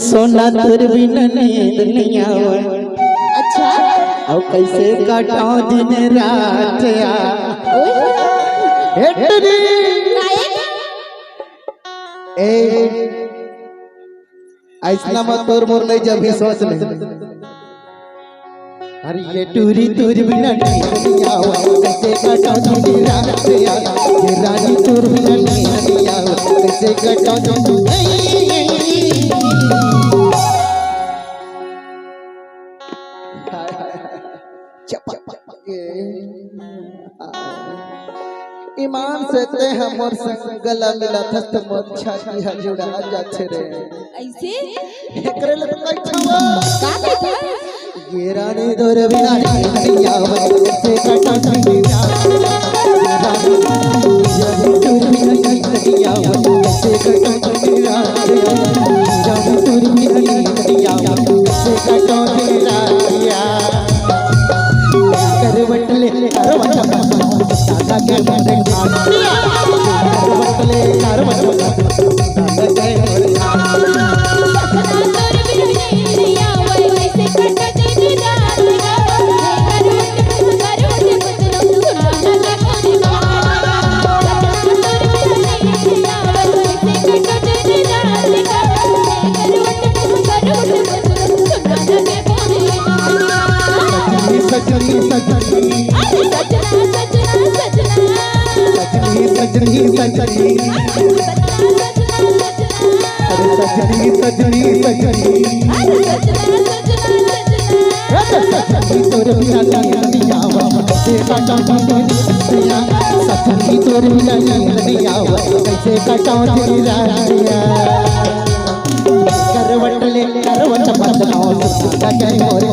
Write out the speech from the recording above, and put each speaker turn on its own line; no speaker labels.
सोना तुर बिना नींद नहीं आवे।
अच्छा
अब कैसे काटाओ दिन रात ऐसा मत तोर मोर नहीं जब भी सोच ले। अरे ये टूरी तुर बिना नींद नहीं आवे कैसे काटाओ दिन रात ये रानी तुर बिना नींद नहीं आवे कैसे काटाओ दिन। ईमान से ते हमर संग गला मिला थस त मोर छाती ह जुड़ा जाथे रे।
ऐसे
एकरे ले कई छवा
का कहता है
ये रानी तोर बिना नहीं आवे कैसे काटा दिन रात रानी तोर बिना नहीं आवे कैसे काटा दिन रात रानी तोर बिना नहीं आवे कैसे काटा दिन रात करवट ले दादा के मोरे करवट ले दादा के मोरे सजनी सजनी सजनी अरे सजनी सजनी सजनी तोर बिना नहीं आवा कैसे काटा दिन सजनी तोर बिना नहीं आवा कैसे काटा दिन करवट ले करवट बदलाओ दादा के मोरे